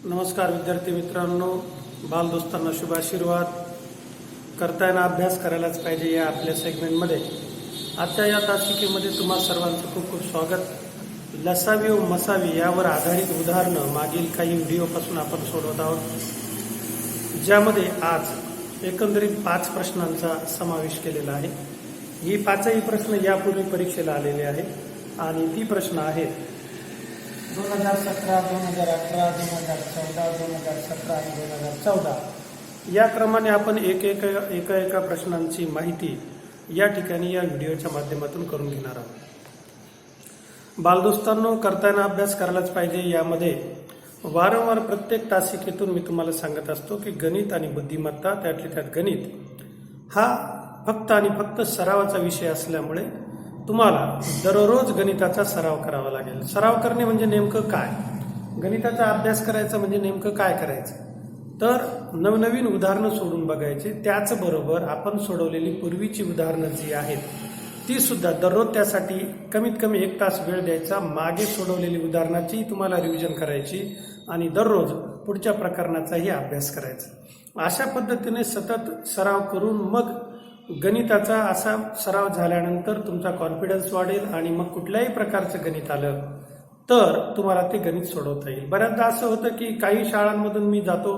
नमस्कार विद्यार्थी मित्रांनो, बालदोस्तांना शुभ आशीर्वाद. करताना अभ्यास करायलाच पाहिजे या आपल्या सेगमेंटमध्ये. आजच्या या तासिकेमध्ये तुम्हा सर्वांचं खूप खूप स्वागत. लसावी व मसावी यावर आधारित उदाहरणं मागील काही व्हिडिओपासून आपण सोडवत आहोत, ज्यामध्ये आज एकंदरीत 5 प्रश्नांचा समावेश केलेला आहे. ही 5ही प्रश्न यापूर्वी परीक्षेला आलेले आहेत आणि ती प्रश्न आहेत 2017, 2018, 2014, 2017 आणि 2014. या क्रमाने आपण एका प्रश्नांची माहिती या ठिकाणी या व्हिडिओच्या माध्यमातून करून घेणार आहोत. बालदोस्तांनो, करताना अभ्यास करायलाच पाहिजे यामध्ये वारंवार प्रत्येक तासिकेतून मी तुम्हाला सांगत असतो की गणित आणि बुद्धिमत्ता, त्यातल्या त्यात गणित हा फक्त आणि फक्त सरावाचा विषय असल्यामुळे तुम्हाला दररोज गणिताचा सराव करावा लागेल. सराव करणे म्हणजे नेमकं काय, गणिताचा अभ्यास करायचा म्हणजे नेमकं काय करायचं, तर नवनवीन उदाहरणं सोडून बघायचे. त्याचबरोबर आपण सोडवलेली पूर्वीची उदाहरणं जी आहेत ती सुद्धा दररोज त्यासाठी कमीत कमी 1 तास वेळ द्यायचा. मागे सोडवलेली उदाहरणाची तुम्हाला रिव्हिजन करायची आणि दररोज पुढच्या प्रकरणाचाही अभ्यास करायचा. अशा पद्धतीने सतत सराव करून मग गणिताचा असा सराव झाल्यानंतर तुमचा कॉन्फिडन्स वाढेल आणि मग कुठल्याही प्रकारचं गणित आलं तर तुम्हाला ते गणित सोडवता येईल. बऱ्याचदा असं होतं की काही शाळांमधून मी जातो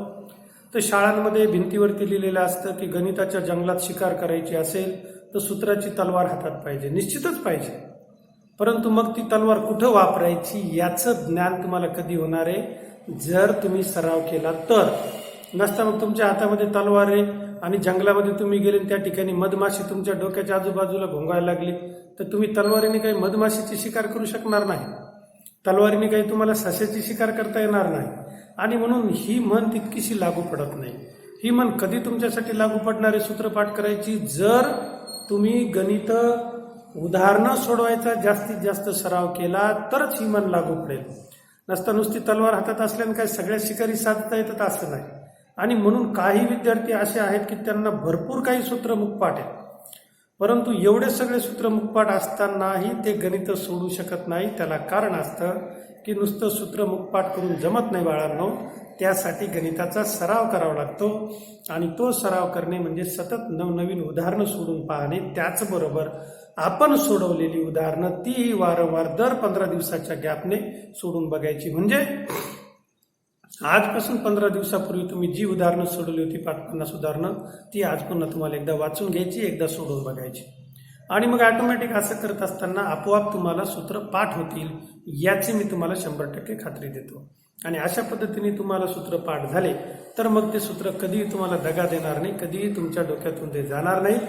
तर शाळांमध्ये भिंतीवरती लिहिलेलं असतं की गणिताच्या जंगलात शिकार करायची असेल तर सूत्राची तलवार हातात पाहिजे. निश्चितच पाहिजे, परंतु मग ती तलवार कुठं वापरायची याचं ज्ञान तुम्हाला कधी होणार आहे, जर तुम्ही सराव केला तर. नसता मग तुमच्या हातामध्ये तलवार आहे आणि जंगलामध्ये तुम्ही गेले त्या ठिकाणी मधमाशी तुमच्या डोक्याच्या आजूबाजूला घोंगायला लागली तर तुम्ही तलवारीने काही मधमाशीची शिकार करू शकणार नाही. तलवारीने काही तुम्हाला सस्याची शिकार करता येणार नाही. आणि म्हणून ही म्हण तितकीशी लागू पडत नाही. ही म्हण कधी तुमच्यासाठी लागू पडणारे सूत्रपाठ करायची, जर तुम्ही गणित उदाहरणं सोडवायचा जास्तीत जास्त सराव केला तरच ही म्हण लागू पडेल. नसता नुसती तलवार हातात असल्याने काय सगळ्या शिकारी साधता येतात असं नाही. आणि म्हणून काही विद्यार्थी असे आहेत की त्यांना भरपूर काही सूत्र मुखपाठ आहे, परंतु एवढे सगळे सूत्र मुखपाठ असतानाही ते गणित सोडू शकत नाही. त्याला कारण असतं की नुसतं सूत्र मुखपाठ करून जमत नाही बाळांनो, त्यासाठी गणिताचा सराव करावा लागतो. आणि तो सराव करणे म्हणजे सतत नवनवीन उदाहरणं सोडून पाहणे. त्याचबरोबर आपण सोडवलेली उदाहरणं तीही वारंवार दर 15 दिवसाच्या गॅपने सोडून बघायची. म्हणजे आजपासून 15 दिवसापूर्वी तुम्ही जी उदाहरणं सोडवली होती 50 उदाहरणं, ती आज पुन्हा तुम्हाला एकदा वाचून घ्यायची, एकदा सोडवून बघायची. आणि मग ऑटोमॅटिक असं करत असताना आपोआप तुम्हाला सूत्र पाठ होतील याची मी तुम्हाला 100% खात्री देतो. आणि अशा पद्धतीने तुम्हाला सूत्र पाठ झाले तर मग ते सूत्र कधीही तुम्हाला दगा देणार नाही, कधीही तुमच्या डोक्यातून ते जाणार नाही,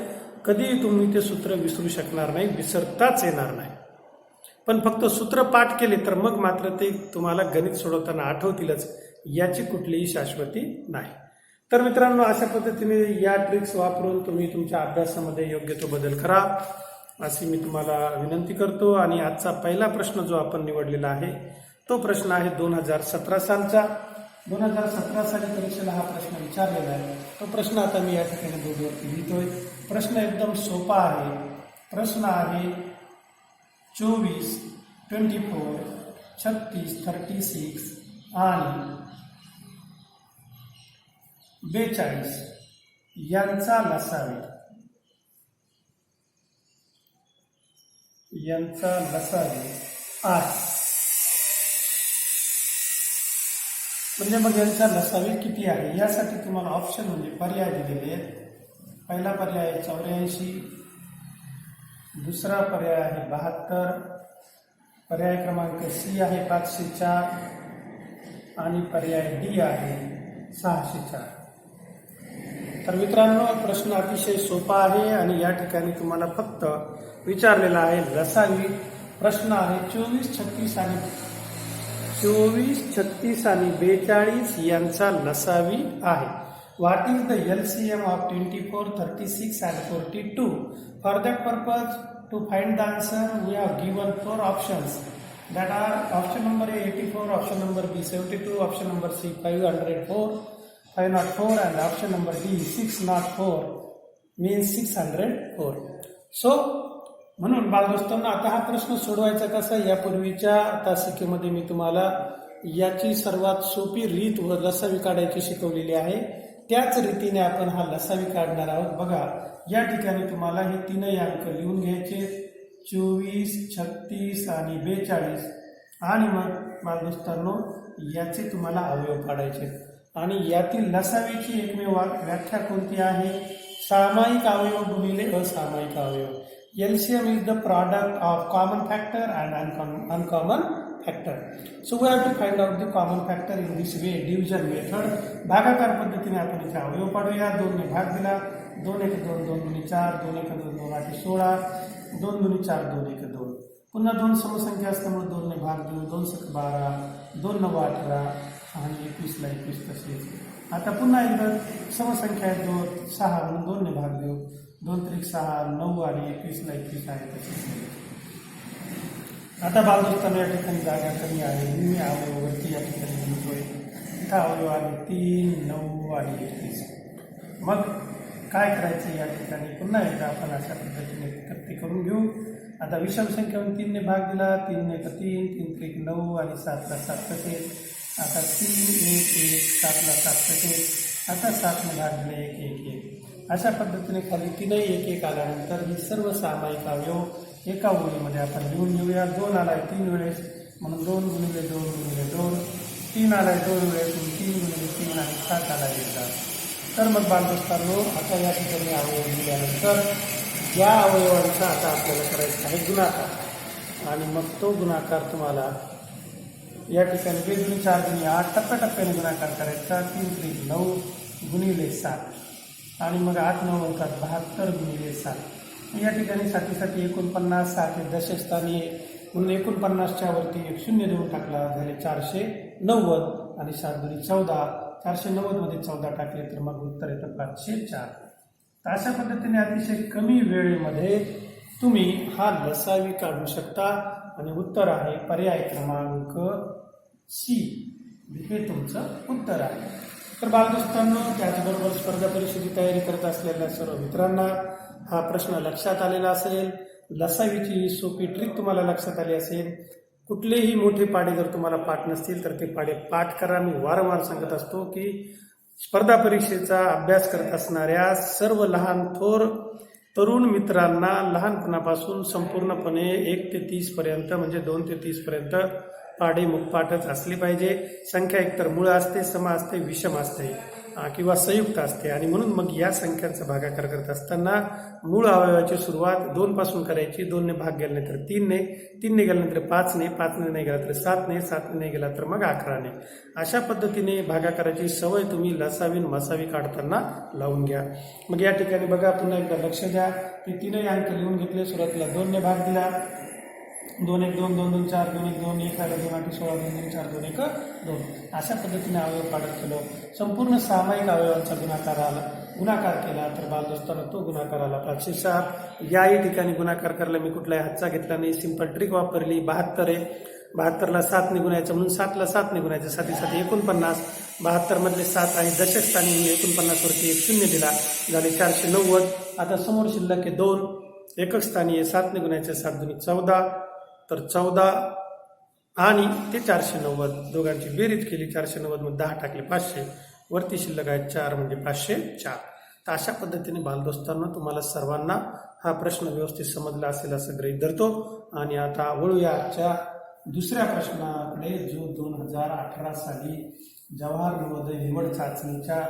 कधीही तुम्ही ते सूत्र विसरू शकणार नाही, विसरताच येणार नाही. पण फक्त सूत्र पाठ केले तर मग मात्र ते तुम्हाला गणित सोडवताना आठवतीलच, याची कुठलीही शाश्वती नाही. तर मित्रांनो, अशा पद्धतीने या ट्रिक्स वापरून तुम्ही तुमच्या अभ्यासामध्ये योग्य तो बदल करा अशी मी तुम्हाला विनंती करतो. आणि आजचा पहिला प्रश्न जो आपण निवडलेला आहे तो प्रश्न आहे 2017 सालचा. 2017 साली परीक्षेला हा प्रश्न विचारलेला आहे. तो प्रश्न आता मी या ठिकाणी बोर्डवरती लिहितोय. प्रश्न एकदम सोपा आहे. प्रश्न आहे 24, 24, 36, 36 आणि 42 यांचा लसावी आहे. म्हणजे मग यांचा लसावी किती आहे यासाठी तुम्हाला ऑप्शन म्हणजे पर्याय दिलेले आहेत. पहिला पर्याय आहे 84, दुसरा पर्याय आहे 72, पर्याय क्रमांक सी आहे 504 आणि पर्याय डी आहे 604. तर मित्रांनो, प्रश्न अतिशय सोपा आहे आणि या ठिकाणी तुम्हाला फक्त विचारलेला आहे लसावी. प्रश्न आहे 24, 36 आणि 42 यांचा लसावी आहे. What is the LCM of 24, 36 and 42? For that purpose to find the answer we have given 4 options. That are option number A 84, option number B 72, option number C 504, and option number D 604 means 604. So म्हणून बालदोस्तांना आता हा प्रश्न सोडवायचा कसा, यापूर्वीच्या तासिकेमध्ये मी तुम्हाला याची सर्वात सोपी रीत व लसावी काढायची शिकवलेली आहे. त्याच रीतीने आपण हा लसावी काढणार आहोत. बघा, या ठिकाणी तुम्हाला हे तीनही अंक लिहून घ्यायचे, 24, 36 आणि 42. आणि मग बालदोस्तांनो, याचे तुम्हाला अवयव काढायचे. आणि यातील लसावीची एकमेव व्याख्या कोणती आहे? सामायिक अवयव गुणिले असामायिक अवयव. LCM is the product of common factor and uncommon factor. So we have to find out the common factor in this way, division method. भागाकार पद्धतीने आपण इथे अवयव पाडूया. 2 ने भाग दिला, 2 1 2 2 2 4 2 1 2 2 8 16 2 2 4 2 1 2. पुन्हा 2 समसंख्या असल्यामुळे 2 ने भाग देऊ. 2 1 12 2 9 18 आणि 21 ला 21 तसेच. आता पुन्हा एकदा समसंख्या आहे 2 6 म्हणून 2 ने भाग देऊ. 2 3 6 9 आणि 21 ला 21 आहे तसेच. आता बालदोस्तांनो, या ठिकाणी जागा कमी आहे. मी अवयवावरती या ठिकाणी लिहितोय. इथं अवयव आहे 3 9 आणि 21. मग काय करायचं? या ठिकाणी पुन्हा एकदा आपण अशा पद्धतीने कृती करून घेऊ. आता विषम संख्येवरून 3 ने भाग दिला. 3 ने 3 3 3 9 आणि 7 ला 7 तसेच. आता 3 1 1 7 ला 7 तसेच. आता 7 ने भाग दिले 1 1 1. अशा पद्धतीने खाली 3 1 1 आल्यानंतर ही सर्व सामायिक अवयव एका ओळीमध्ये आपण लिहून घेऊया. 2 आलाय 3 वेळेस म्हणून 2 गुणिले 2 गुणिले 2. 3 आलाय 2 वेळेस म्हणून 3 गुणिले 3 आणि 7 आलाय एकदा. तर मग बालदोस्तांनो, आता या ठिकाणी अवयव लिहिल्यानंतर या अवयवांचा आता आपल्याला करायचा आहे गुणाकार. आणि मग तो गुणाकार तुम्हाला या ठिकाणी 2 2 4 2 8 टप्प्याटप्प्याने गुणाकार करायचा. 3 3 9 गुणिले 7 आणि मग 8 9 होतात 72 गुणिले 7. या ठिकाणी साठी 49, 7 हे दशस्थानी म्हणून 49च्या वरती 1 0 देऊन टाकला, झाले 490 आणि 7 2 14. 490 मध्ये 14 टाकले तर मग उत्तर येतं 504. तर अशा पद्धतीने अतिशय कमी वेळेमध्ये तुम्ही हा लसावी काढू शकता. आणि उत्तर आहे पर्याय क्रमांक C. हे तुमचं उत्तर आहे. तर बालदोस्तांनो, त्याचबरोबर स्पर्धा परीक्षेची तयारी करत असलेल्या सर्व मित्रांना हा प्रश्न लक्षात आलेला असेल. लसावीची सोपी ट्रिक तुम्हाला लक्षात आली असेल. कुठलेही मोठे पाढे जर तुम्हाला पाठ नसतील तर ते पाढे पाठ करा. मी वारंवार सांगत असतो की स्पर्धा परीक्षेचा अभ्यास करत असणाऱ्या सर्व लहान थोर तरुण मित्रांना लहानपणापासून संपूर्णपणे 1 ते 30 पर्यंत म्हणजे 2 ते 30 पर्यंत पाढे मुखपाठच असली पाहिजे. संख्या एकतर मूळ असते, सम असते, विषम असते किंवा संयुक्त असते. आणि म्हणून मग या संख्यांचा भागाकार करत असताना मूळ अवयवाची सुरुवात 2 पासून करायची. 2 ने भाग गेल्यानंतर 3 ने, 3 ने गेल्यानंतर 5 ने, 5 ने नाही गेला तर 7 ने, 7 ने नाही गेला तर मग 11 ने. अशा पद्धतीने भागाकाराची सवय तुम्ही लसावी मसावी काढताना लावून घ्या. मग या ठिकाणी बघा, पुन्हा एकदा लक्ष द्या. ते 3ही अंक लिहून घेतले. सुरुवातीला 2 ने भाग दिला. 2 1 2 2 2 4 2 1 2 1 आला 2 8 16 2 2 4 2 1 2. अशा पद्धतीने अवयव काढत गेलो. संपूर्ण सामायिक अवयवांचा गुणाकार केला तर बालदोस्तांनो तो गुणाकार आला 507. याही ठिकाणी गुणाकार करायला मी कुठलाही हातचा घेतला नाही. सिंपल ट्रिक वापरली. 72 आहे. 72ला 7 ने गुणायचं म्हणून 7ला 7 ने गुणायचं. 7 49. 72 मधले 7 आहे दशस्थानी म्हणून 49 वरती 1 0 दिला, झाले 490. आता समोर शिल्लक आहे 2. एकक स्थानी आहे 7 ने गुणायचं. 7 2 14 तर 14 आणि ते 490. दोघांची बेरीज केली. 490 मध्ये 10 टाकले 500. वरती शिल्लक आहे 4 म्हणजे 504. तर अशा पद्धतीने बालदोस्तांना तुम्हाला सर्वांना हा प्रश्न व्यवस्थित समजला असेल असं गृहीत धरतो. आणि आता वळूया आजच्या दुसऱ्या प्रश्नाकडे, जो 2018 साली जवाहर नवोदय निवड चाचणीच्या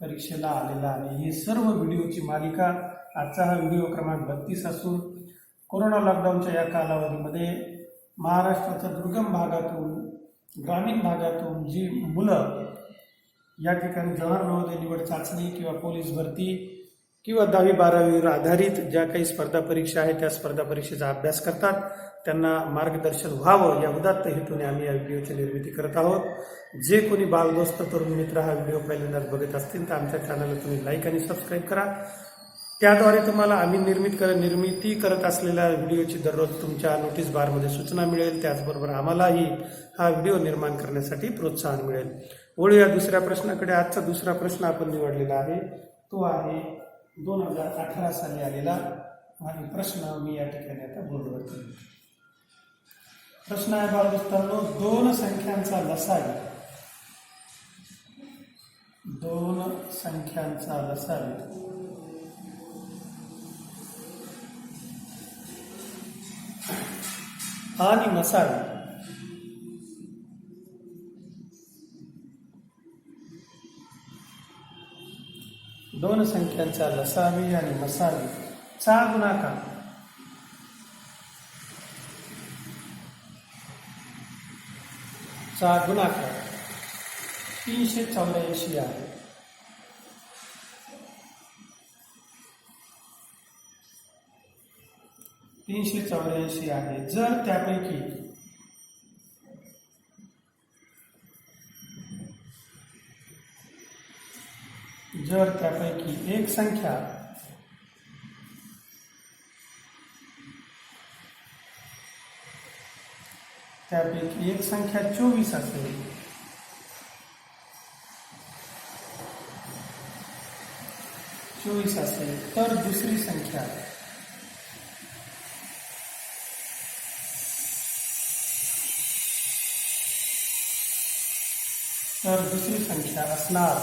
परीक्षेला आलेला आहे. ही सर्व व्हिडिओची मालिका. आजचा हा व्हिडिओ क्रमांक 32 असून कोरोना लॉकडाऊनच्या या कालावधीमध्ये महाराष्ट्राच्या दुर्गम भागातून, ग्रामीण भागातून जी मुलं या ठिकाणी जवाहर नवोदय निवड चाचणी किंवा पोलीस भरती किंवा 10वी 12वीवर आधारित ज्या काही स्पर्धा परीक्षा आहेत त्या स्पर्धा परीक्षेचा अभ्यास करतात, त्यांना मार्गदर्शन व्हावं या उदात्त हेतूने आम्ही या व्हिडिओची निर्मिती करत आहोत. जे कोणी बालदोस्त तरुण मित्र हा व्हिडिओ पहिल्यांदाच बघत असतील तर आमच्या चॅनलला तुम्ही लाईक आणि सबस्क्राईब करा. त्याद्वारे तुम्हाला आम्ही निर्मिती करत असलेल्या व्हिडिओची दररोज तुमच्या नोटीस बारमध्ये सूचना मिळेल. त्याचबरोबर आम्हालाही हा व्हिडिओ निर्माण करण्यासाठी प्रोत्साहन मिळेल. वळूया दुसऱ्या प्रश्नाकडे. आजचा दुसरा प्रश्न आपण निवडलेला आहे तो आहे 2018 साली आलेला आणि प्रश्न मी या ठिकाणी आता बोर्डवरती. प्रश्न आहे बालमित्रांनो, दोन संख्यांचा लसावी, दोन संख्यांचा लसावी आणि मसावी दोन संख्यांचा लसावी आणि मसावी चा गुणाकार चा गुणाकार 384 आहे. जर त्यापैकी एक संख्या त्यापैकी एक संख्या 24 असेल, तर दुसरी संख्या असणार.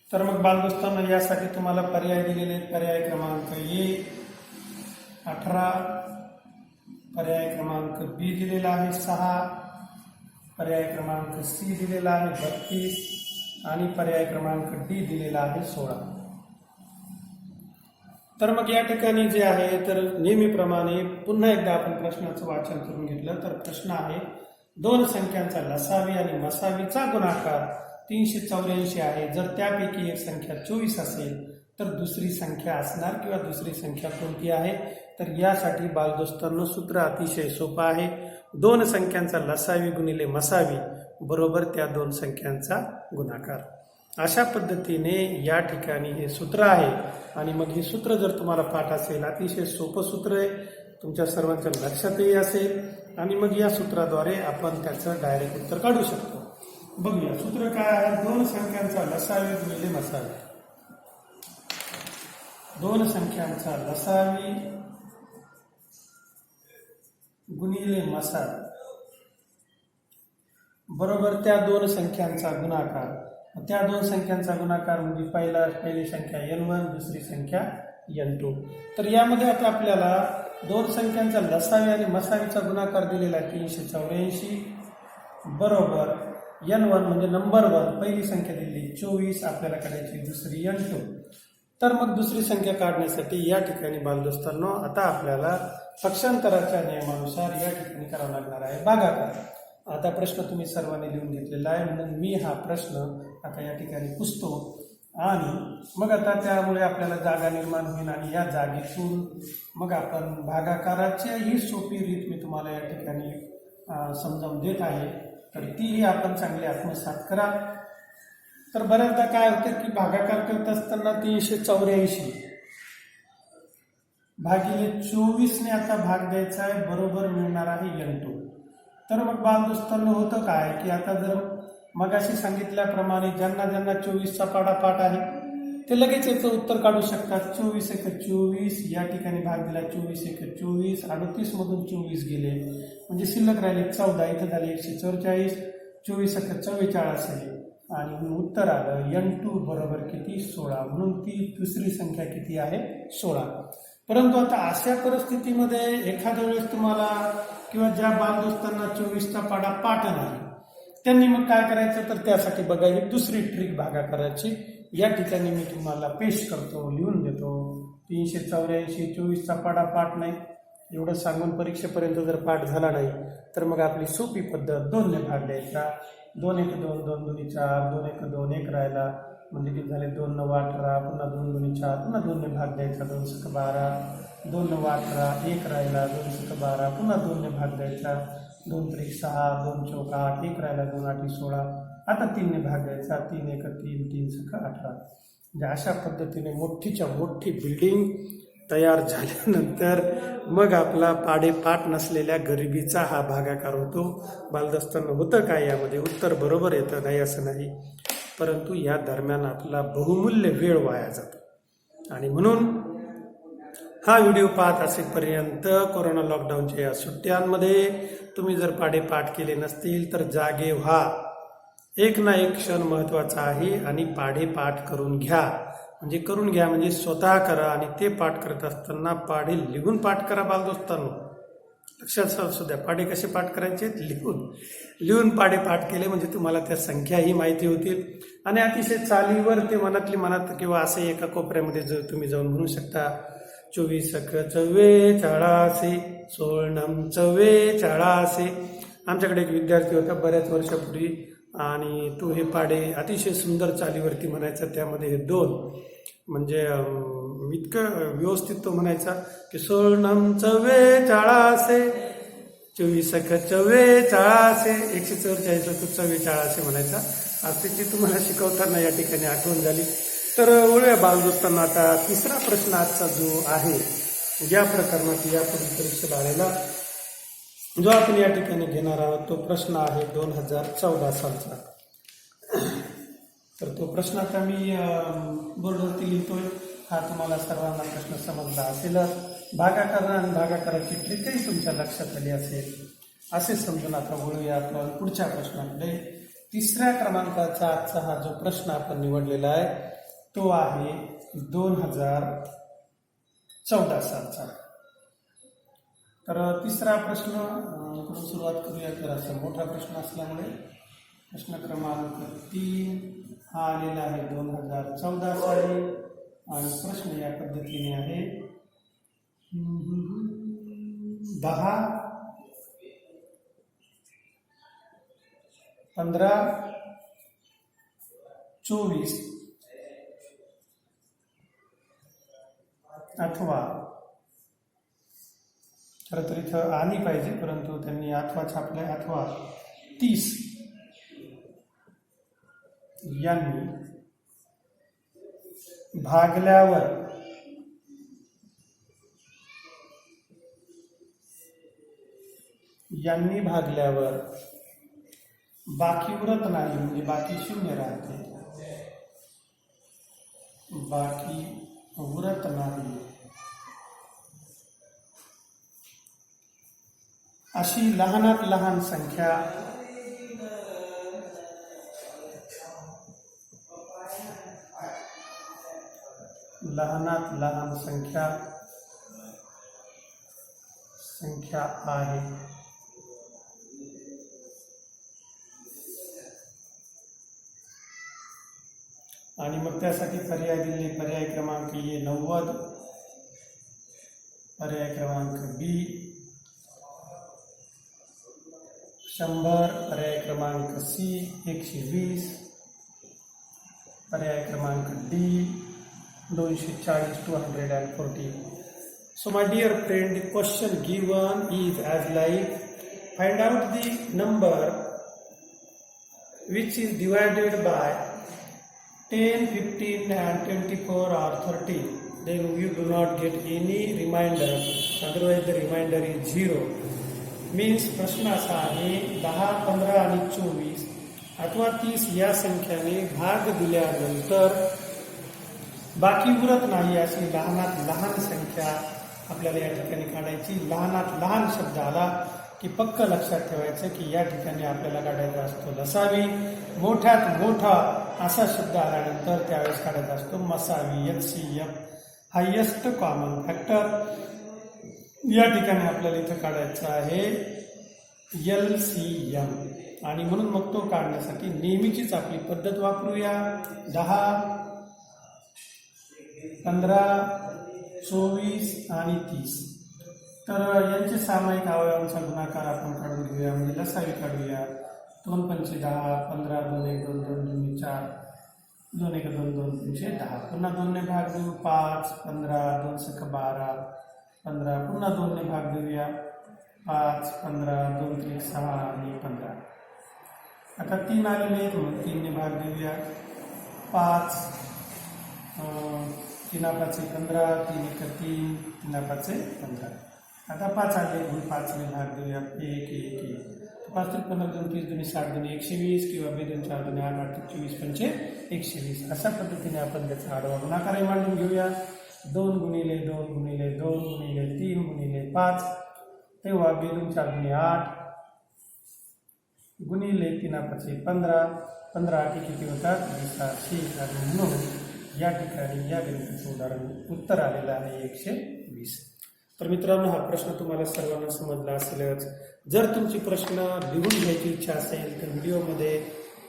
तर मग बालदोस्तांनो, यासाठी तुम्हाला पर्याय दिलेले आहेत. पर्याय क्रमांक ए 18, पर्याय क्रमांक बी दिलेला आहे 6, पर्याय क्रमांक सी दिलेला आहे 32 आणि पर्याय क्रमांक डी दिलेला आहे 16. तर मग या ठिकाणी जे आहे, तर नेहमीप्रमाणे पुन्हा एकदा आपण प्रश्नाचं वाचन करून घेतलं. तर प्रश्न आहे, दोन संख्यांचा लसावी आणि मसावीचा गुणाकार 384 आहे. जर त्यापैकी एक संख्या 24 असेल तर दुसरी संख्या असणार किंवा दुसरी संख्या कोणती आहे? तर यासाठी बालदोस्तांनो सूत्र अतिशय सोपं आहे. दोन संख्यांचा लसावी गुणिले मसावी बरोबर त्या दोन संख्यांचा गुणाकार. अशा पद्धतीने या ठिकाणी हे सूत्र आहे. आणि मग हे सूत्र जर तुम्हाला पाठ असेल, अतिशय सोपं सूत्र आहे, तुमच्या सर्वांच्या लक्षातही असेल आणि मग या सूत्राद्वारे आपण त्याचं डायरेक्ट उत्तर काढू शकतो. बघूया सूत्र काय आहे. दोन संख्यांचा लसावी गुणिले मसावी, दोन संख्यांचा लसावी गुणिले मसावी बरोबर त्या दोन संख्यांचा गुणाकार. त्या दोन संख्यांचा गुणाकार म्हणजे पहिली संख्या n1, दुसरी संख्या n2. तर यामध्ये आता आपल्याला दोन संख्यांचा लसावी आणि मसावीचा गुणाकार दिलेला आहे 384 बरोबर n1 म्हणजे नंबर 1 पहिली संख्या दिली 24, आपल्याला काढायची दुसरी n2. तर मग दुसरी संख्या काढण्यासाठी या ठिकाणी बालदोस्तांनो आता आपल्याला पक्षांतराच्या नियमानुसार या ठिकाणी करावा लागणार आहे भागाकार. आता प्रश्न तुम्ही सर्वांनी लिहून घेतलेला आहे, म्हणून मी हा प्रश्न आता या ठिकाणी पुसतो आणि मग आता त्यामुळे आपल्याला जागा निर्माण होईल आणि या जागेतून मग आपण भागाकाराची ही सोपी रीत मी तुम्हाला या ठिकाणी समजावून देत आहे. तर तीही आपण चांगली आत्मसात करा. तर बऱ्याचदा काय होतं की भागाकार करत असताना 384 भागिले 24 ने आता भाग द्यायचा आहे, बरोबर मिळणार आहे n2. तर मग बालदोस्तांनो होतं काय की आता जर मगाशी सांगितल्याप्रमाणे ज्यांना 24चा पाडापाठ आहे ते लगेच याचं उत्तर काढू शकतात. 24 × 24 या ठिकाणी भाग दिला 24 × 24, 38 मधून 24 गेले म्हणजे शिल्लक राहिले 14, इथे झाले 144, 24 × 44 असेल आणि म्हणून उत्तर आलं n2 बरोबर किती 16. म्हणून ती दुसरी संख्या किती आहे 16. परंतु आता अशा परिस्थितीमध्ये एखाद्या वेळेस तुम्हाला किंवा ज्या बालदोस्तांना 24चा पाडा पाठ नाही त्यांनी मग काय करायचं, तर त्यासाठी बघा ही दुसरी ट्रिक भागाकाराची या ठिकाणी मी तुम्हाला पेश करतो, लिहून देतो. 384 24चा पाडा पाठ नाही एवढं सांगून परीक्षेपर्यंत जर पाठ झाला नाही तर मग आपली सोपी पद्धत 2 ने भाग द्यायचा. 2 × 2 2 2 4, 2 × 2 1 राहिला म्हणजे किती झाले 2 9 18, पुन्हा 2 2 4, पुन्हा 2 ने भाग द्यायचा 2 × 12, 2 9 18, 1 राहिला 2 × 12, पुन्हा 2 ने भाग द्यायचा 2 3 6, 2 4 8, 1 राहिला 2 8 16, आता 3 ने भाग द्यायचा 3 1 3, 3 6 18. म्हणजे अशा पद्धतीने मोठीच्या मोठी बिल्डिंग तयार झाल्यानंतर मग आपला पाडेपाठ नसलेल्या गरिबीचा हा भागाकार होतो. बालदस्तांना होतं काय यामध्ये उत्तर बरोबर येतं नाही असं नाही, परंतु या दरम्यान आपला बहुमूल्य वेळ वाया जातो आणि म्हणून हा व्हिडिओ पाहत असेपर्यंत कोरोना लॉकडाऊनच्या या सुट्ट्यांमध्ये तुम्ही जर पाढे पाठ केले नसतील तर जागे व्हा. एक ना एक क्षण महत्वाचा आहे आणि पाढे पाठ करून घ्या. म्हणजे स्वतः करा आणि ते पाठ करत असताना पाढे लिहून पाठ करा बालदोस्तांनो. लक्षात असू द्या, पाढे कसे पाठ करायचे लिहून पाढे पाठ केले म्हणजे तुम्हाला त्या संख्याही माहिती होतील आणि अतिशय चालीवर ते मनात किंवा असे एका कोपऱ्यामध्ये तुम्ही जाऊन म्हणू शकता 24 44 16 44. आमच्याकडे एक विद्यार्थी होता बऱ्याच वर्षापूर्वी आणि तो हे पाढे अतिशय सुंदर चालीवरती म्हणायचा. त्यामध्ये हे दोन म्हणजे इतकं व्यवस्थित तो म्हणायचा की 16 44 24 44 144 तो 44 म्हणायचा. आज त्याची तुम्हाला शिकवताना या ठिकाणी आठवण झाली. तर वळूया बालदोस्तांना आता तिसरा प्रश्न आजचा जो आहे या प्रकरणात यापूर्वी परीक्षेला आलेला जो आपण या ठिकाणी घेणार आहोत तो प्रश्न आहे 2014 सालचा. तर तो प्रश्न आता मी बोर्डवरती लिहितोय. हा तुम्हाला सर्वांना प्रश्न समजला असेलच. भागाकार आणि भागाकाराची ट्रिकही तुमच्या लक्षात आली असेल असे समजून आता वळूया आपण पुढच्या प्रश्नाकडे. तिसऱ्या क्रमांकाचा आजचा हा जो प्रश्न आपण निवडलेला आहे तो आहे 2014 सालचा. तर तिसरा प्रश्न सुरुवात करूया. तर असा मोठा प्रश्न असल्यामुळे प्रश्न क्रमांक 3 हा आलेला आहे 2014 साली आणि प्रश्न या पद्धतीने आहे 10 15 24 अथवा खरं तर इथं आणि पाहिजे परंतु त्यांनी अथवा छापलाय अथवा 30 यांनी भागल्यावर बाकी उरत नाही म्हणजे बाकी शून्य राहते. बाकी उरत नाही अशी लहानात लहान संख्या आहे. आणि मग त्यासाठी पर्याय दिले. पर्याय क्रमांक ए 90, पर्याय क्रमांक बी 100, पर्याय क्रमांक सी 120, पर्याय क्रमांक D 240 240. So my dear friend, the question given is as like find out the number which is divided by 10, 15 and 24 or 30. Then you do not get any remainder, otherwise the remainder is 0. Means प्रश्न असा आहे 10, 15 आणि 24 अथवा 30 या संख्याने भाग दिल्यानंतर बाकी उरत नाही अशी लहानात लहान संख्या आपल्याला या ठिकाणी काढायची. लहानात लहान शब्द आला की पक्क लक्षात ठेवायचं की या ठिकाणी आपल्याला काढायचा असतो लसावी. मोठ्यात मोठा असा शब्द आल्यानंतर त्यावेळेस काढायचा असतो मसावी. HCF highest common factor. या ठिकाणी आपल्याला इथं काढायचं आहे LCM आणि म्हणून मग तो काढण्यासाठी नेहमीचीच आपली पद्धत वापरूया. 10, 15, 24 आणि 30. तर यांचे सामायिक अवयवांचा गुणाकार आपण काढून घेऊया म्हणजे लसावी काढूया. 2 पंचे 10, 15 2 1 2 2 2 4 2 1 2 2 3 10. पुन्हा 2 ने भाग देऊ 5 15 2 सक 12 15. पुन्हा 2 ने भाग देऊया 5 15 2 3 6 आणि 15. आता 3 आलेले आहेत म्हणून 3 ने भाग देऊया 5 3 5 15 3 1 3 3 5 15. आता 5 आले म्हणून 5 ने भाग देऊया 1 1 1. 5 3 15 2 30 2 60 2 120 किंवा 2 2 4 2 8 8 24 पंचे 120. अशा पद्धतीने आपण त्याचा आडवा गुणाकारही मांडून घेऊया. 2 गुणिले 2 गुणिले 2 गुणिले 3 गुणिले 5 तेव्हा 2 4 गुणिले 8 गुणिले 3 5 15 15 8 किती होतात 20 आणि म्हणून या ठिकाणी या गणिताचं उदाहरण उत्तर आलेलं आहे 120. तर मित्रांनो, हा प्रश्न तुम्हाला सर्वांना समजला असेलच. जर तुमची प्रश्न लिहून घ्यायची इच्छा असेल तर व्हिडिओमध्ये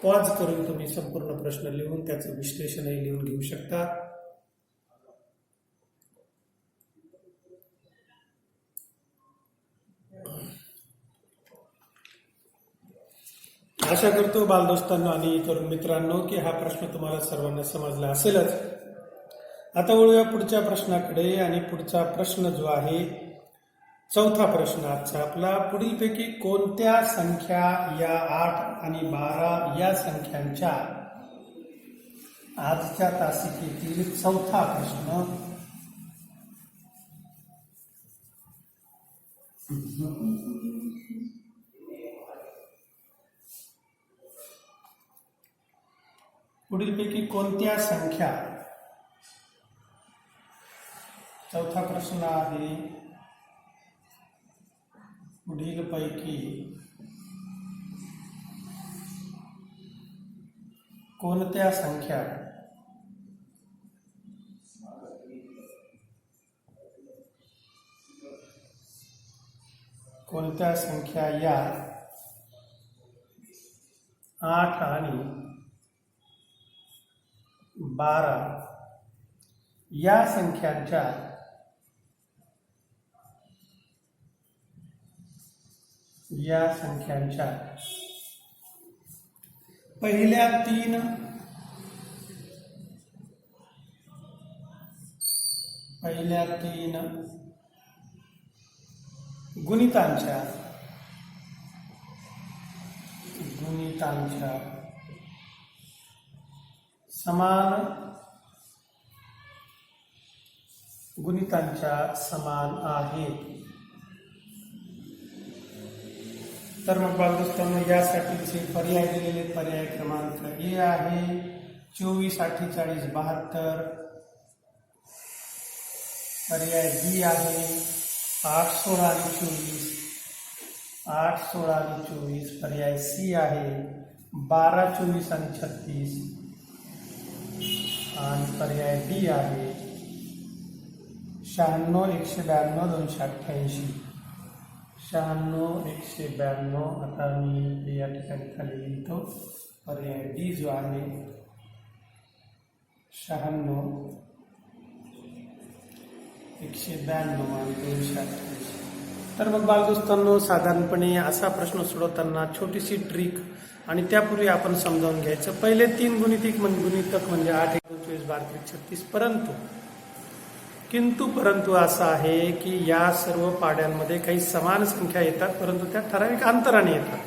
पॉज करून तुम्ही संपूर्ण प्रश्न लिहून त्याचं विश्लेषणही लिहून घेऊ शकता. आशा करतो बालदोस्तांनो आणि तरुण मित्रांनो की हा प्रश्न तुम्हाला सर्वांना समजला असेलच. आता वळूया पुढच्या प्रश्नाकडे. आणि पुढचा प्रश्न जो आहे, चौथा प्रश्न आजचा आपला, पुढीलपैकी कोणत्या संख्या या 8 आणि 12 या संख्यांच्या आजच्या तासिकेतील चौथा प्रश्न पुढीलपैकी कोणत्या संख्या, चौथा प्रश्न आहे, पुढीलपैकी कोणत्या संख्या या 8 आणि 12 या संख्यांच्या पहिल्या तीन गुणितांच्या समान आहेत. तर मग बालदोस्तांनो, यासाठीचे पर्याय दिलेले, पर्याय क्रमांक ए आहे 24 48 72, पर्याय बी आहे 8 16 आणि 24, पर्याय सी आहे 12 24 आणि 36 आणि पर्याय डी आहे 96 192 288. 96 192. आता मी या ठिकाणी खाली लिहितो. पर्याय डी जो आहे 96 192 आणि 288. तर मग बालदोस्तांनो, साधारणपणे असा प्रश्न सोडवताना छोटीशी ट्रिक आणि त्यापूर्वी आपण समजावून घ्यायचं. पहिले 3 गुणितक म्हणजे 8 1 24 12 36. परंतु असं आहे की या सर्व पाड्यांमध्ये काही समान संख्या येतात, परंतु त्या ठराविक अंतराने येतात.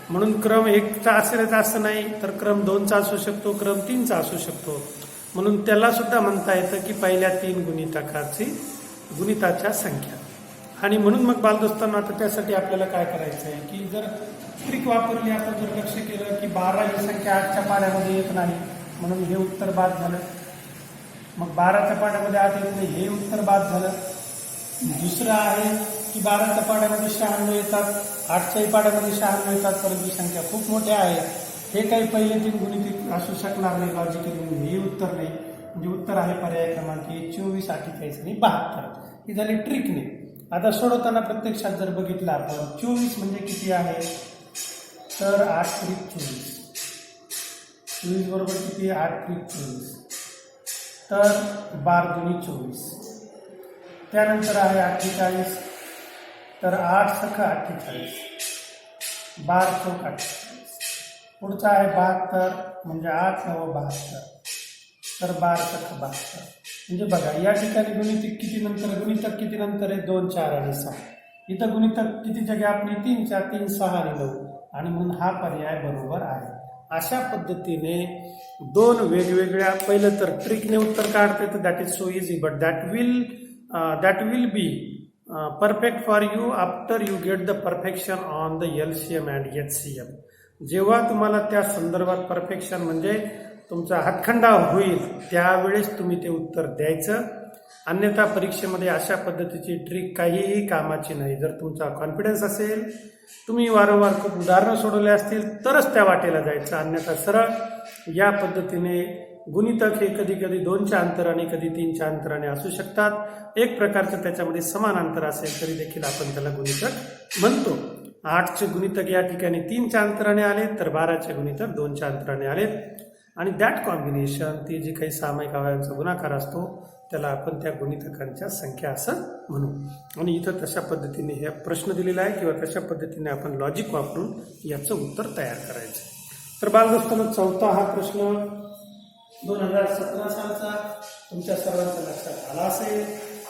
म्हणून क्रम 1चा असेल असं नाही, तर क्रम 2चा असू शकतो, क्रम 3चा असू शकतो. म्हणून त्याला सुद्धा म्हणता येतं की पहिल्या 3 गुणिताच्या संख्या. आणि म्हणून मग बालदोस्तांना आता त्यासाठी आपल्याला काय करायचं आहे की जर ट्रिक वापरली, आपण जर लक्ष केलं की 12 ही संख्या 8च्या पाड्यामध्ये येत नाही, म्हणून हे उत्तर बाद झालं. मग 12च्या पाड्यामध्ये 8 येत नाही, हे उत्तर बाद झालं. दुसरं आहे की 12च्या पाड्यामध्ये 96 येतात, 8च्याही पाड्यामध्ये 96 येतात, परंतु ही संख्या खूप मोठ्या आहेत. हे काही पहिले 3 गुणित असू शकणार नाही लॉजिकली, म्हणून हे उत्तर नाही. म्हणजे उत्तर आहे पर्याय क्रमांक 24 48 आणि 72. ही झाली ट्रिकने. आता सोडवताना प्रत्यक्षात जर बघितलं आपण, 24 म्हणजे किती आहे, तर 8 त्रिक 24. 24 बरोबर किती, 8 त्रिक 24, तर 12 दुनी 24. त्यानंतर आहे 48, तर 8 सख 48, 12 चौक 48. पुढचा आहे 72, म्हणजे 8 9 72, तर 12 सख 72. म्हणजे बघा, या ठिकाणी गुणितक किती नंतर आहे, 2 4 आणि 6. इथं गुणितक कितीच्या गॅपने, 3 4 3 6 आणि 9, आणि म्हणून हा पर्याय बरोबर आहे. अशा पद्धतीने 2 वेगवेगळ्या, पहिलं तर ट्रिकने उत्तर काढता येतं, that is so easy, but that will be perfect for you after you get the perfection on the LCM and HCM. जेव्हा तुम्हाला त्या संदर्भात परफेक्शन म्हणजे तुमचा हातखंडा होईल, त्यावेळेस तुम्ही ते उत्तर द्यायचं. अन्यथा परीक्षेमध्ये अशा पद्धतीची ट्रिक काहीही कामाची नाही. जर तुमचा कॉन्फिडन्स असेल, तुम्ही वारंवार खूप उदाहरणं सोडवले असतील तरच त्या वाटेला जायचं. अन्यथा सरळ या पद्धतीने गुणितक हे कधी कधी 2च्या अंतराने कधी 3च्या अंतराने असू शकतात. एक प्रकारचं त्याच्यामध्ये समान अंतर असेल तरी देखील आपण त्याला गुणितक म्हणतो. 8चे गुणितक या ठिकाणी 3च्या अंतराने आले तर 12चे गुणितक 2च्या अंतराने आले आणि दॅट कॉम्बिनेशन ती जी काही सामायिक अवयवांचा गुणाकार असतो त्याला आपण त्या गुणितकांच्या संख्या असं म्हणू. आणि इथं तशा पद्धतीने हे प्रश्न दिलेला आहे किंवा तशा पद्धतीने आपण लॉजिक वापरून याचं उत्तर तयार करायचं. तर बालदोस्तांनो, चौथा हा प्रश्न 2017 सालचा तुमच्या सर्वांच्या लक्षात आला असेल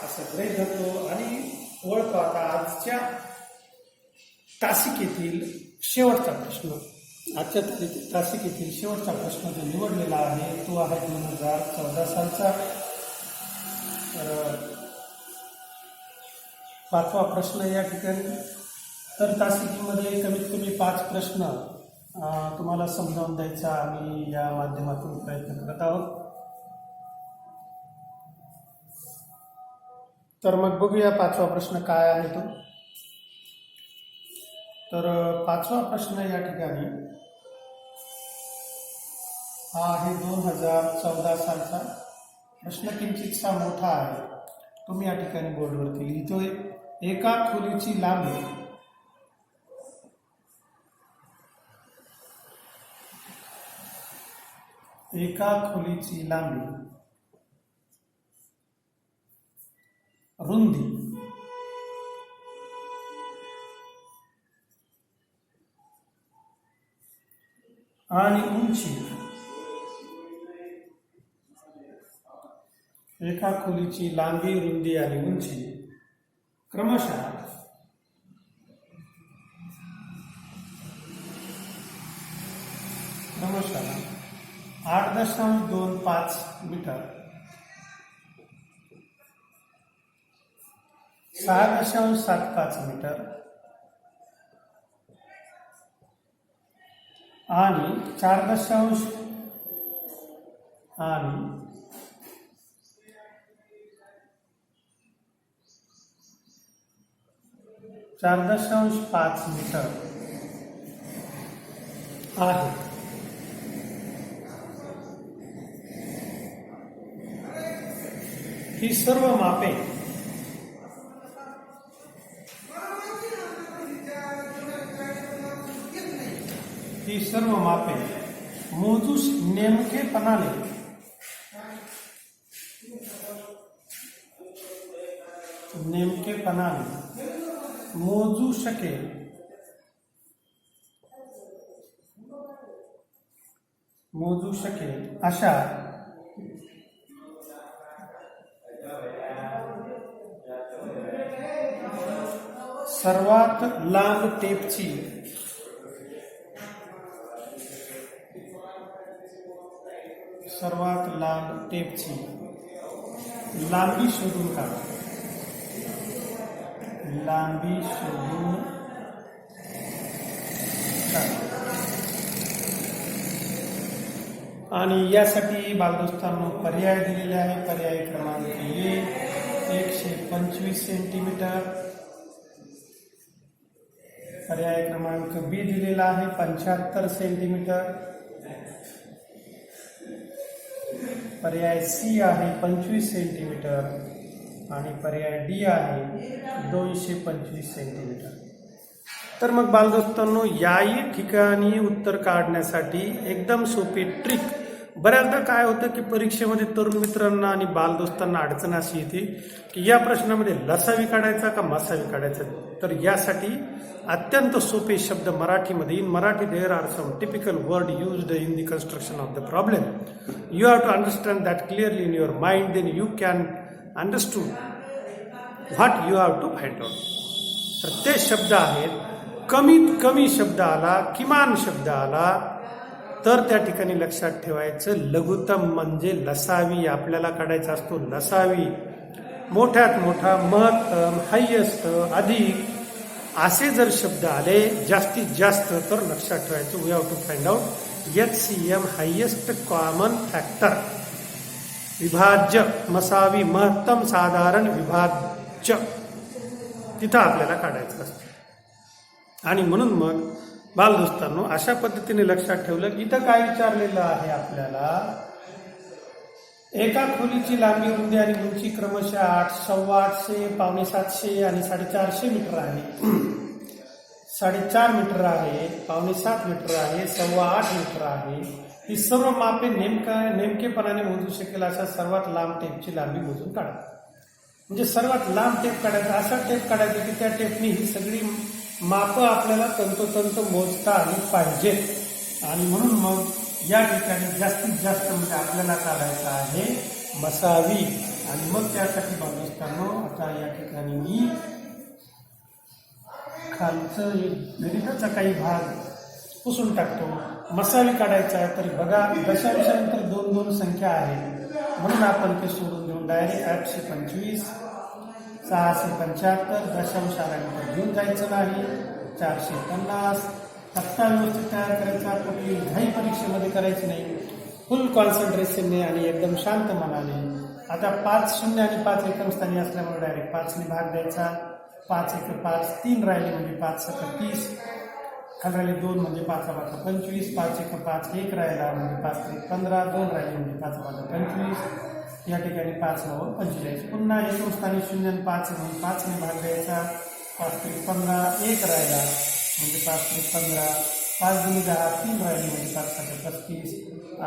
असं गृहीत धरतो आणि ओळखतो. आता आजच्या तासिकेतील शेवटचा प्रश्न, आजच्या तासिकेतील शेवटचा प्रश्न जो निवडलेला आहे तो आहे 2014 सालचा. तर 5वा प्रश्न या ठिकाणी. तर तासिकेमध्ये कमीत कमी 5 प्रश्न तुम्हाला समजावून द्यायचा आम्ही या माध्यमातून प्रयत्न करत आहोत. तर मग बघूया 5वा प्रश्न काय आहे तो. तर 5वा प्रश्न या ठिकाणी हा आहे 2014 सालचा. प्रश्न किंचितसा मोठा आहे, तुम्ही या ठिकाणी बोर्डवरती लिहितोय. एका खोलीची लांबी रुंदी आणि उंची, एका खोलीची लांबी, रुंदी आणि उंची क्रमशः 8.25 मीटर, 6.75 मीटर आणि 4.5 मीटर आहे. ही सर्व मापे मोजूस नेमकेपणाने मोजू शकेल अशा सर्वात लांब टेपची लांबी शोधून काढा. आणि यासाठी बालदोस्तांनो पर्याय दिलेले आहे. पर्याय क्रमांक A 125 सेंटीमीटर, पर्याय क्रमांक B दिलेला आहे 75 सेंटीमीटर, पर्याय C आहे 25 सेंटीमीटर आणि पर्याय D आहे 225 सेंटीमीटर. तर मग बालदोस्तांनो, याही ठिकाणी उत्तर काढण्यासाठी एकदम सोपी ट्रिक. बऱ्याचदा काय होतं की परीक्षेमध्ये तरुण मित्रांना आणि बालदोस्तांना अडचण अशी येते की या प्रश्नामध्ये लसावी काढायचा का मसावी काढायचा. तर यासाठी अत्यंत सोपे शब्द मराठीमध्ये, in Marathi there are some typical word used in the construction of the problem. You have to understand that clearly in your mind, then you can understood what you have to find out. तर ते शब्द आहेत, कमीत कमी शब्द आला, किमान शब्द आला तर त्या ठिकाणी लक्षात ठेवायचं लघुत्तम म्हणजे लसावी आपल्याला काढायचा असतो. लसावी, मोठ्यात मोठा, महत्तम, हायेस्ट, अधिक असे जर शब्द आले जास्तीत जास्त तर लक्षात ठेवायचं we have to find out HCM highest common factor. विभाज्य मसावी महत्तम साधारण विभाज्य तिथं आपल्याला काढायचं असतं. आणि म्हणून मग बालदोस्तांनो, अशा पद्धतीने लक्षात ठेवलं की इथं काय विचारलेलं आहे आपल्याला, एका खोलीची लांबी, रुंदी आणि उंची क्रमशः 8, 850, 750 आणि 450 मीटर आहे. 4.5 मीटर आहे, 7.50 मीटर आहे, 8.25 मीटर आहे. ही सर्व मापे नेमकेपणाने मोजू शकेल अशा सर्वात लांब टेपची लांबी मोजून काढा. म्हणजे सर्वात लांब टेप काढायचा, असा टेप काढायचा की त्या टेपनी ही सगळी मापं आपल्याला तंतोतंत मोजता आली पाहिजेत. आणि म्हणून मग या ठिकाणी जास्तीत जास्त म्हणजे आपल्याला काढायचं आहे मसावी. आणि मग त्यासाठी बालदोस्तांनो, आता या ठिकाणी मी खालचं गणिताचा काही भाग पुसून टाकतो. मसावी काढायचा आहे तर बघा, दशांशानंतर 2 संख्या आहे म्हणून आपण ते सोडून देऊन डायरेक्ट 825, 675 दशांशानंतर घेऊन जायचं नाही. 450 तक्ता व्यवस्थित तयार करायचा. कुठली घाई परीक्षेमध्ये करायची नाही, फुल कॉन्सन्ट्रेशनने आणि एकदम शांत मनाने. आता 5 शून्य आणि 5 एकम स्थानी असल्यामुळे डायरेक्ट 5 ने भाग द्यायचा. 5 1 5, 3 राहिले म्हणजे 5 7 30, खाली राहिले 2 म्हणजे 5 5 25, 5 1 5 1 राहिला म्हणजे 5 3 15, 2 राहिले म्हणजे 5 5 25, या ठिकाणी 5 9 45. पुन्हा एकम स्थानी 0 आणि 5 म्हणून 5 ने भाग द्यायचा. 5 3 15, 1 राहिला म्हणजे 5 3 15, 5 2 10, 3 राहिले म्हणजे 5 7 35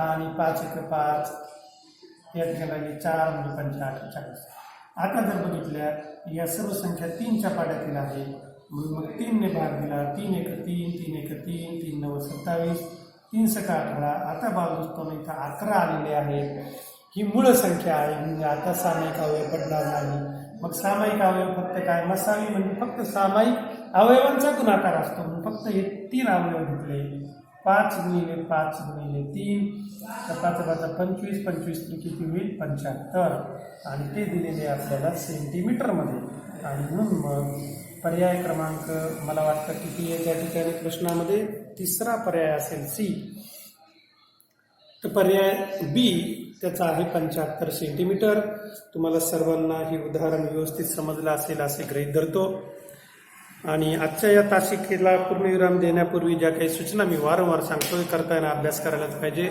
आणि 5 1 5, या ठिकाणी राहिले 4 म्हणजे 5 8 40. आता जर बघितल्या या सर्व संख्या 3च्या पाड्यातील आहे म्हणून मग 3 ने भाग दिला. 3 1 3, 3 1 3, 3 9 27, 3 6 18. आता बालदोस्तांनो इथं 11 आलेले आहेत. ही मूळ संख्या आहे म्हणजे आता सामायिक अवयव पडणार नाही. मग सामायिक अवयव फक्त काय, मसावी म्हणजे फक्त सामायिक अवयवांचा गुणाकार असतो म्हणून फक्त हे 3 अवयव घेतले. 5 गुणिले 5 गुणिले 3, 5 5 25, 25 किती होईल 75 आणि ते दिलेले आपल्याला सेंटीमीटरमध्ये. आणि म्हणून मग पर्याय क्रमांक मला वाटतं किती आहे त्या ठिकाणी प्रश्नामध्ये, तिसरा पर्याय असेल सी. तर पर्याय बी त्याचा आहे 75 सेंटीमीटर. तुम्हाला सर्वांना ही उदाहरण व्यवस्थित समजलं असेल असे गृहीत धरतो. आणि आजच्या या तासिकेला पूर्णविराम देण्यापूर्वी ज्या काही सूचना मी वारंवार सांगतोय, करताना अभ्यास करायलाच पाहिजे.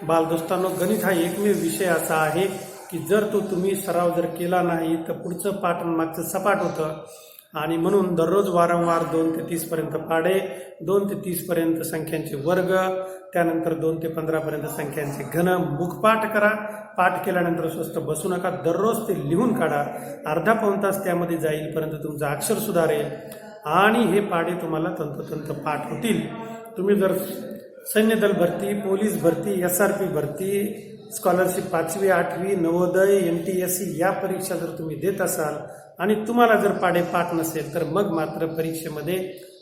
बालदोस्तांनो, गणित हा एकमेव विषय असा आहे की जर तो तुम्ही सराव जर केला नाही तर पुढचं पाठ मागचं सपाट होतं. आणि म्हणून दररोज वारंवार 2 ते 30 पर्यंत पाढे, 2 ते 30 पर्यंत संख्यांचे वर्ग, त्यानंतर 2 ते 15 पर्यंत संख्यांचे घन मुखपाठ करा. पाठ केल्यानंतर स्वस्त बसू नका, दररोज ते लिहून काढा. अर्धा पाऊण तास त्यामध्ये जाईल, परंतु तुमचं अक्षर सुधारेल आणि हे पाढे तुम्हाला तंतोतंत पाठ होतील. तुम्ही जर सैन्य दल भरती, पोलीस भरती, SRP भरती, स्कॉलरशिप 5वी 8वी, नवोदय, MTSC या परीक्षा जर तुम्ही देत असाल आणि तुम्हाला जर पाढे पाठ नसेल तर मग मात्र परीक्षेमध्ये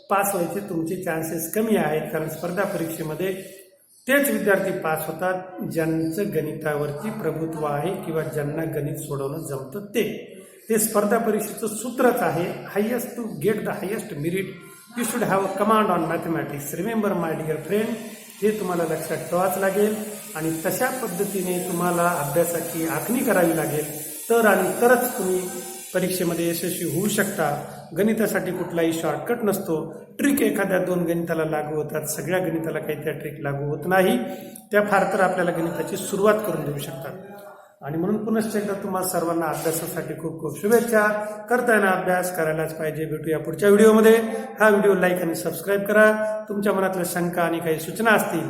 पास व्हायचे तुमचे चान्सेस कमी आहेत. कारण स्पर्धा परीक्षेमध्ये तेच विद्यार्थी पास होतात ज्यांचं गणितावरती प्रभुत्व आहे किंवा ज्यांना गणित सोडवणं जमतं ते स्पर्धा परीक्षेचं सूत्रच आहे, highest to get the highest merit you should have a command on mathematics. Remember my dear friend, हे तुम्हाला लक्षात ठेवावंच लागेल. आणि तशा पद्धतीने तुम्हाला अभ्यासाची आखणी करावी लागेल तरच तुम्ही परीक्षेमध्ये यशस्वी होऊ शकता. गणितासाठी कुठलाही शॉर्टकट नसतो. ट्रिक एखाद्या 2 गणिताला लागू होतात, सगळ्या गणिताला काही त्या ट्रिक लागू होत नाही. त्या फार तर आपल्याला गणिताची सुरुवात करून देऊ शकतात. आणि म्हणून पुनश्च एकदा तुम्हाला सर्वांना अभ्यासासाठी खूप खूप शुभेच्छा. करताना अभ्यास करायलाच पाहिजे. भेटूया पुढच्या व्हिडिओमध्ये. हा व्हिडिओ लाईक आणि सबस्क्राईब करा. तुमच्या मनातल्या शंका आणि काही सूचना असतील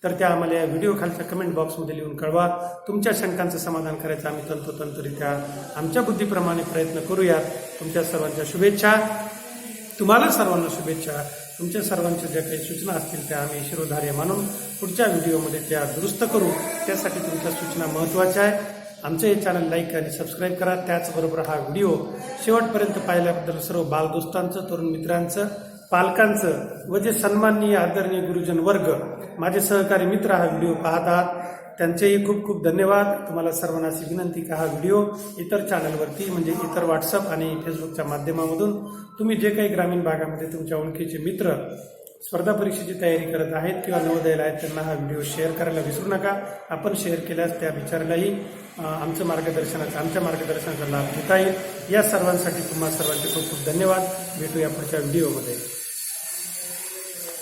तर त्या आम्हाला या व्हिडिओ खालच्या कमेंट बॉक्समध्ये लिहून कळवा. तुमच्या शंकांचं समाधान करायचं आम्ही तंतोतंतरित्या आमच्या बुद्धीप्रमाणे प्रयत्न करूयात. तुमच्या सर्वांच्या शुभेच्छा. तुम्हाला सर्वांना शुभेच्छा. तुमच्या सर्वांच्या ज्या काही सूचना असतील त्या आम्ही शिरोधार्य मानून पुढच्या व्हिडिओमध्ये त्या दुरुस्त करू. त्यासाठी तुमच्या सूचना महत्त्वाच्या आहे. आमचे हे चॅनल लाईक आणि सबस्क्राईब करा. त्याचबरोबर हा व्हिडिओ शेवटपर्यंत पाहिल्याबद्दल सर्व बालदोस्तांचं, तरुण मित्रांचं, पालकांचं व जे सन्माननीय आदरणीय गुरुजन वर्ग, माझे सहकारी मित्र हा व्हिडिओ पाहतात त्यांचेही खूप खूप धन्यवाद. तुम्हाला सर्वांना अशी विनंती का हा व्हिडिओ इतर चॅनलवरती म्हणजे इतर व्हॉट्सअप आणि फेसबुकच्या माध्यमामधून तुम्ही जे काही ग्रामीण भागामध्ये तुमच्या ओळखीचे मित्र स्पर्धा परीक्षेची तयारी करत आहेत किंवा नवोदयाला आहेत त्यांना हा व्हिडिओ शेअर करायला विसरू नका. आपण शेअर केल्यास त्या विचारालाही आमच्या मार्गदर्शनाचा लाभ घेता येईल. या सर्वांसाठी तुम्हा सर्वांचे खूप खूप धन्यवाद. भेटूया पुढच्या व्हिडिओमध्ये.